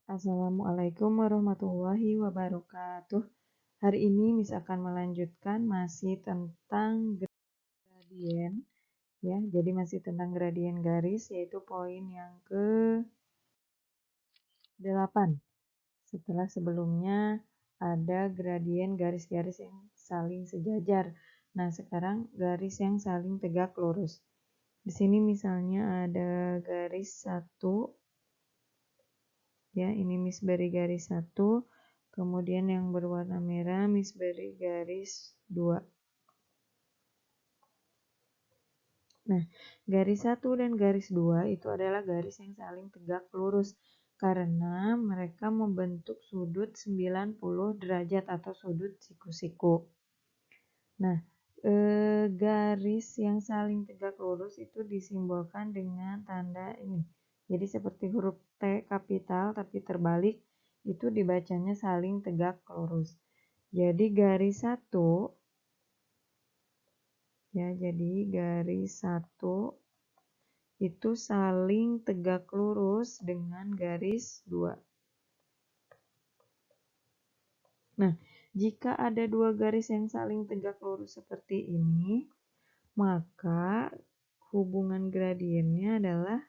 Assalamualaikum warahmatullahi wabarakatuh. Hari ini Miss akan melanjutkan masih tentang gradien ya. Jadi masih tentang gradien garis, yaitu poin yang ke-8. Setelah sebelumnya ada gradien garis-garis yang saling sejajar. Nah, sekarang garis yang saling tegak lurus. Di sini misalnya ada garis 1 ya, ini Miss beri garis 1, kemudian yang berwarna merah Miss beri garis 2. Nah, garis 1 dan garis 2 itu adalah garis yang saling tegak lurus karena mereka membentuk sudut 90 derajat atau sudut siku-siku. Nah, garis yang saling tegak lurus itu disimbolkan dengan tanda ini. Jadi seperti huruf T kapital tapi terbalik, itu dibacanya saling tegak lurus. Jadi garis 1 ya, jadi garis 1 itu saling tegak lurus dengan garis 2. Nah, jika ada dua garis yang saling tegak lurus seperti ini, maka hubungan gradiennya adalah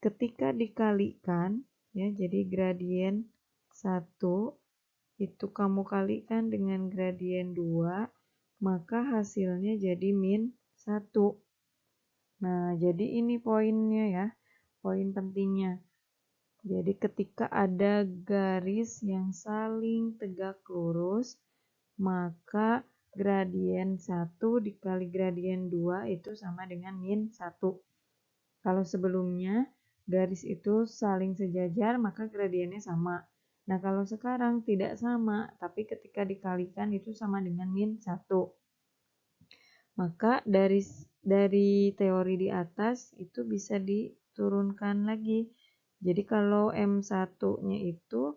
ketika dikalikan ya, jadi gradien 1 itu kamu kalikan dengan gradien 2, maka hasilnya jadi min 1. Nah, jadi ini poinnya ya, poin pentingnya. Jadi ketika ada garis yang saling tegak lurus, maka gradien 1 dikali gradien 2 itu sama dengan min 1. Kalau sebelumnya garis itu saling sejajar, maka gradiennya sama. Nah, kalau sekarang tidak sama, tapi ketika dikalikan itu sama dengan min 1. Maka dari teori di atas itu bisa diturunkan lagi. Jadi kalau M1-nya itu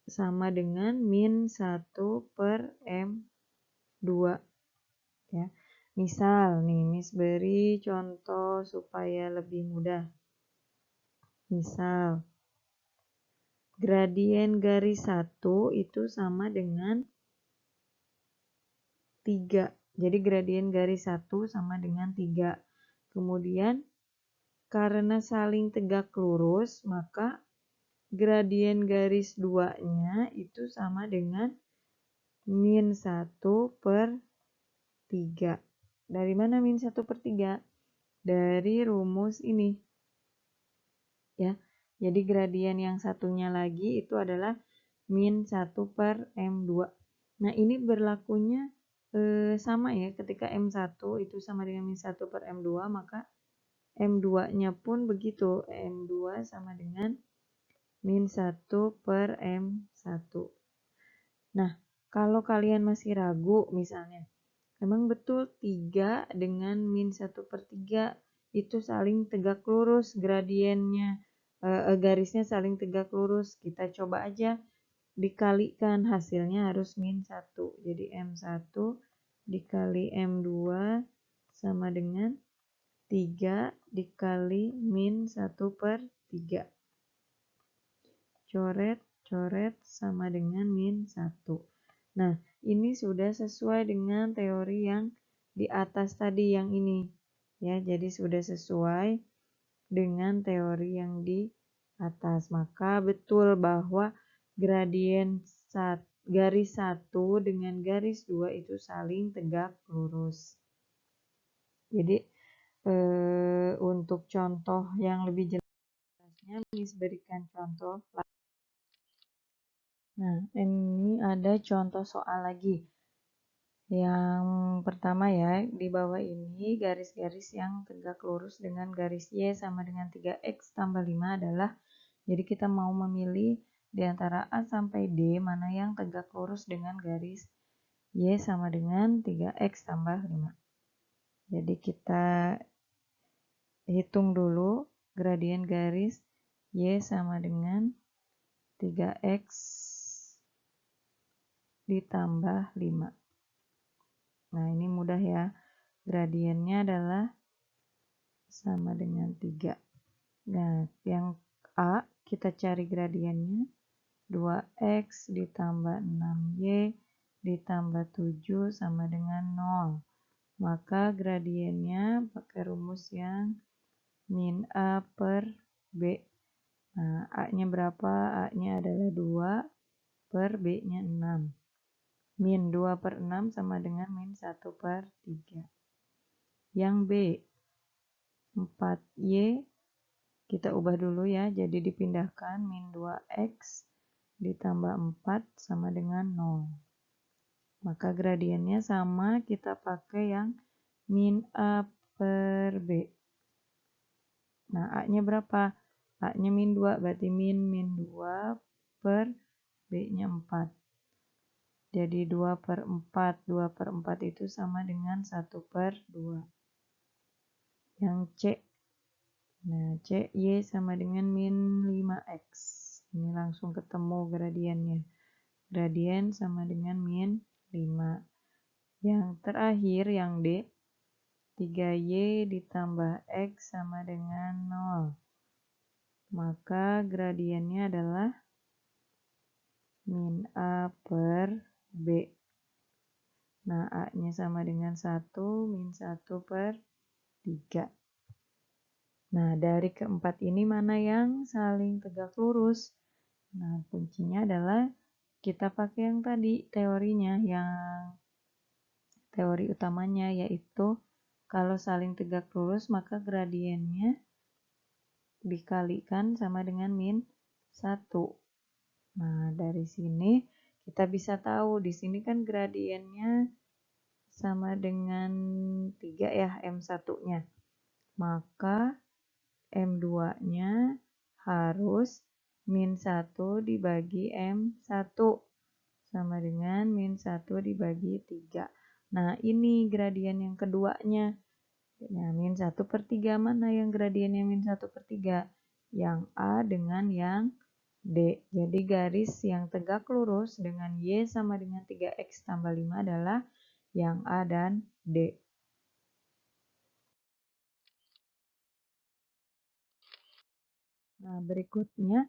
sama dengan min 1 per M2 ya. Misal nih Miss beri contoh supaya lebih mudah. Misal gradien garis 1 itu sama dengan 3. Jadi gradien garis 1 sama dengan 3. Kemudian karena saling tegak lurus, maka gradien garis 2-nya itu sama dengan min 1 per 3. Dari mana min 1 per 3? Dari rumus ini. Ya. Jadi gradien yang satunya lagi itu adalah min 1 per M2. Nah, ini berlakunya sama ya, ketika M1 itu sama dengan min 1 per M2, maka M2-nya pun begitu, M2 sama dengan min 1 per M1. Nah, kalau kalian masih ragu misalnya, emang betul 3 dengan min 1 per 3 itu saling tegak lurus gradiennya, garisnya saling tegak lurus. Kita coba aja dikalikan, hasilnya harus min 1. Jadi M1 dikali M2 sama dengan 3 dikali min 1 per 3. Coret, coret sama dengan min 1. Nah, ini sudah sesuai dengan teori yang di atas tadi yang ini. Ya, jadi sudah sesuai dengan teori yang di atas. Maka betul bahwa gradien garis 1 dengan garis 2 itu saling tegak lurus. Jadi untuk contoh yang lebih jelasnya Miss berikan contoh. Nah, ini ada contoh soal lagi. Yang pertama ya, di bawah ini garis-garis yang tegak lurus dengan garis Y sama dengan 3X tambah 5 adalah, jadi kita mau memilih di antara A sampai D mana yang tegak lurus dengan garis Y sama dengan 3X tambah 5. Jadi kita hitung dulu gradien garis Y sama dengan 3X ditambah 5. Nah, ini mudah ya. Gradiennya adalah sama dengan 3. Nah, yang A kita kita cari gradiennya. 2x ditambah 6y ditambah 7 sama dengan 0. Maka gradiennya pakai rumus yang min A per B. Nah, A-nya berapa? A-nya adalah 2 per B-nya 6. Min 2 per 6 sama dengan min 1 per 3. Yang B, 4Y, kita ubah dulu ya, jadi dipindahkan min 2x ditambah 4 sama dengan 0. Maka gradiennya sama, kita pakai yang min A per B. Nah, A-nya berapa? A-nya min 2, berarti min 2 per B-nya 4. Jadi 2 per 4. 2 per 4 itu sama dengan 1 per 2. Yang C. Nah, C, Y sama dengan min 5X. Ini langsung ketemu gradiennya. Gradien sama dengan min 5. Yang terakhir, yang D. 3Y ditambah X sama dengan 0. Maka gradiennya adalah min A per B. Nah, A-nya sama dengan 1, min 1 per 3. Nah, dari keempat ini mana yang saling tegak lurus? Nah, kuncinya adalah kita pakai yang tadi, teorinya, yang teori utamanya, yaitu kalau saling tegak lurus maka gradiennya dikalikan sama dengan min 1. Nah, dari sini kita bisa tahu di sini kan gradiennya sama dengan 3 ya, M1-nya. Maka M2-nya harus min 1 dibagi M1 sama dengan min 1 dibagi 3. Nah, ini gradien yang keduanya. Nah, min 1 per 3 mana yang gradiennya min 1 per 3? Yang A dengan yang D. Jadi garis yang tegak lurus dengan Y sama dengan 3X tambah 5 adalah yang A dan D. Nah, berikutnya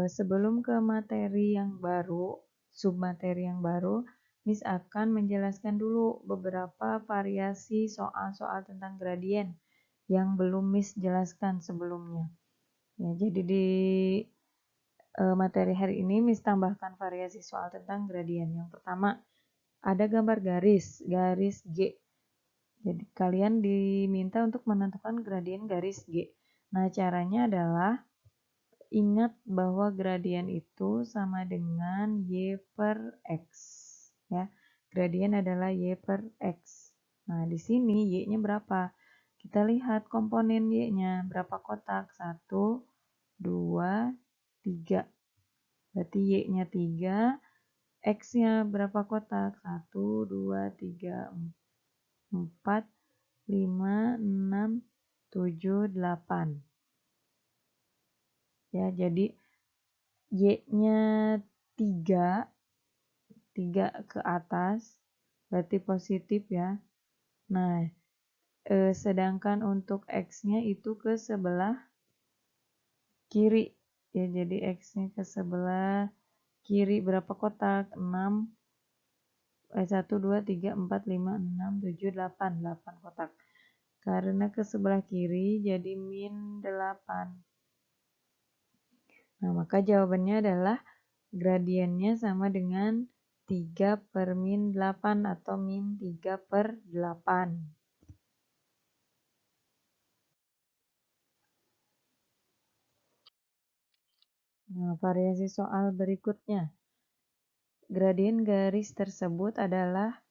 sebelum ke materi yang baru, submateri yang baru, Miss akan menjelaskan dulu beberapa variasi soal-soal tentang gradien yang belum Miss jelaskan sebelumnya. Ya, jadi di materi hari ini Miss tambahkan variasi soal tentang gradien. Yang pertama, ada gambar garis G. Jadi kalian diminta untuk menentukan gradien garis G. Nah, caranya adalah ingat bahwa gradien itu sama dengan Y per X. Ya, gradien adalah Y per X. Nah, di sini Y-nya berapa? Kita lihat komponen Y-nya. Berapa kotak? 1, 2, 3. Berarti Y-nya 3. X-nya berapa kotak? 1, 2, 3, 4, 5, 6, 7, 8. Ya, jadi Y-nya 3 ke atas, berarti positif ya. Nah, sedangkan untuk X-nya itu ke sebelah kiri. Ya, jadi X-nya ke sebelah kiri berapa kotak? 6, 1, 2, 3, 4, 5, 6, 7, 8. 8 kotak. Karena ke sebelah kiri, jadi min 8. Nah, maka jawabannya adalah gradiennya sama dengan 3 per min 8 atau min 3 per 8. Nah, variasi soal berikutnya. Gradien garis tersebut adalah,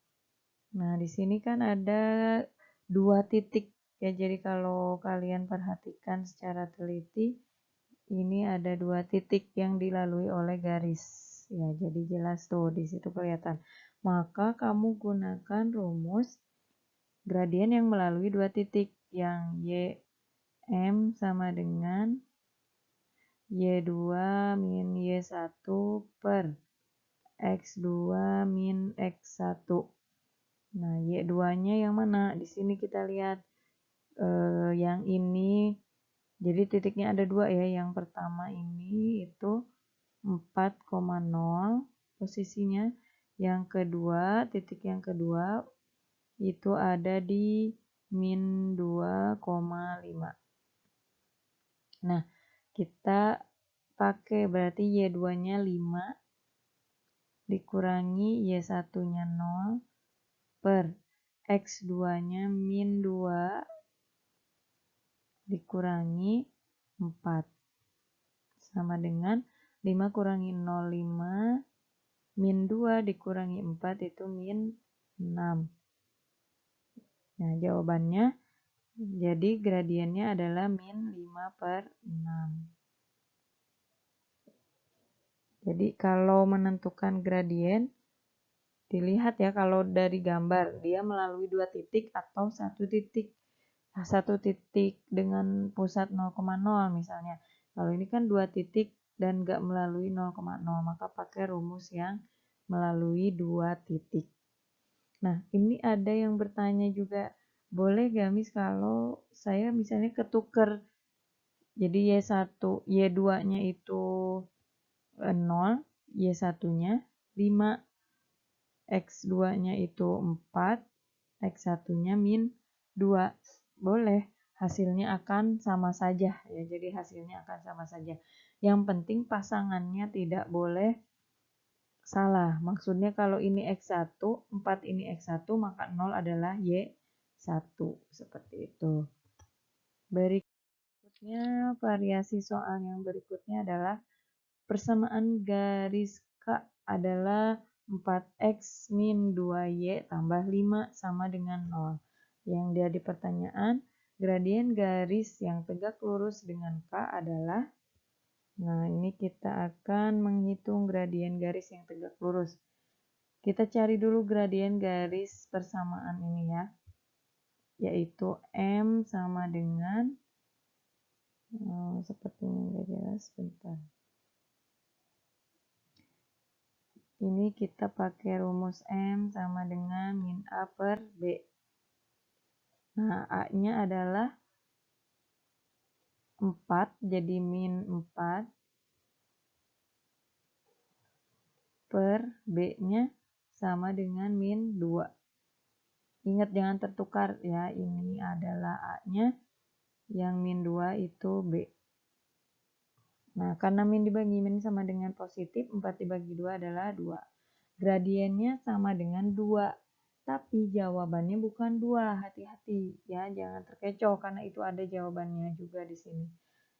nah di sini kan ada 2 titik. Ya, jadi kalau kalian perhatikan secara teliti, ini ada 2 titik yang dilalui oleh garis. Ya, jadi jelas tuh di situ kelihatan. Maka kamu gunakan rumus gradien yang melalui 2 titik, yang YM sama dengan Y2 min Y1 per X2 min X1. Nah, Y2-nya yang mana? Di sini kita lihat yang ini Jadi titiknya ada dua ya. Yang pertama ini itu 4,0 posisinya. Yang kedua, titik yang kedua itu ada di min 2,5. Nah, kita pakai berarti Y2-nya 5 dikurangi Y1-nya 0 per X2-nya min 2 dikurangi 4 sama dengan 5 kurangi 0, 5 min 2 dikurangi 4 itu min 6. Nah, jawabannya jadi gradiennya adalah min 5 per 6. Jadi kalau menentukan gradien, dilihat ya kalau dari gambar, dia melalui dua titik atau satu titik. Satu titik dengan pusat 0,0 misalnya. Kalau ini kan dua titik dan nggak melalui 0,0, maka pakai rumus yang melalui dua titik. Nah, ini ada yang bertanya juga, boleh gak Miss kalau saya misalnya ketuker, jadi Y2-nya itu 0, Y1-nya 5, X2-nya itu 4, X1-nya min 2. Boleh, hasilnya akan sama saja ya. Jadi hasilnya akan sama saja. Yang penting pasangannya tidak boleh salah. Maksudnya kalau ini X1, 4 ini X1, maka 0 adalah Y1. Seperti itu. Berikutnya, variasi soal yang berikutnya adalah persamaan garis K adalah 4X min 2Y tambah 5 sama dengan 0. Yang jadi pertanyaan, gradien garis yang tegak lurus dengan K adalah, nah ini kita akan menghitung gradien garis yang tegak lurus. Kita cari dulu gradien garis persamaan ini ya, yaitu M sama dengan, sepertinya nggak jelas, bentar. Ini kita pakai rumus M sama dengan min A per B. Nah, A-nya adalah 4, jadi min 4 per B-nya sama dengan min 2. Ingat jangan tertukar ya, ini adalah A-nya, yang min 2 itu B. Nah, karena min dibagi min sama dengan positif, 4 dibagi 2 adalah 2. Gradiennya sama dengan 2. Tapi jawabannya bukan 2, hati-hati ya, jangan terkecoh karena itu ada jawabannya juga di sini.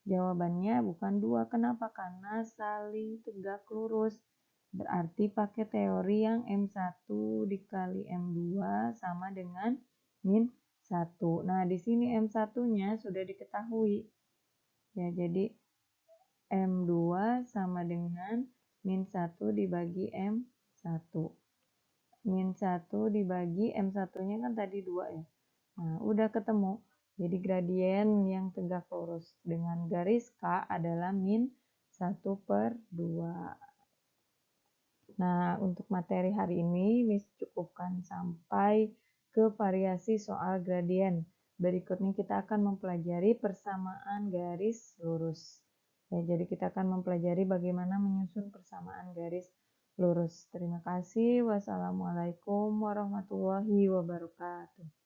Jawabannya bukan 2, kenapa? Karena saling tegak lurus. Berarti pakai teori yang M1 dikali M2 sama dengan min 1. Nah, di sini M1-nya sudah diketahui. Ya, jadi M2 sama dengan min 1 dibagi M1. Min 1 dibagi M1-nya kan tadi 2 ya. Nah, udah ketemu. Jadi gradien yang tegak lurus dengan garis K adalah min 1 per 2. Nah, untuk materi hari ini, Miss cukupkan sampai ke variasi soal gradien. Berikutnya kita akan mempelajari persamaan garis lurus. Ya, jadi kita akan mempelajari bagaimana menyusun persamaan garis lurus. Terima kasih. Wassalamualaikum warahmatullahi wabarakatuh.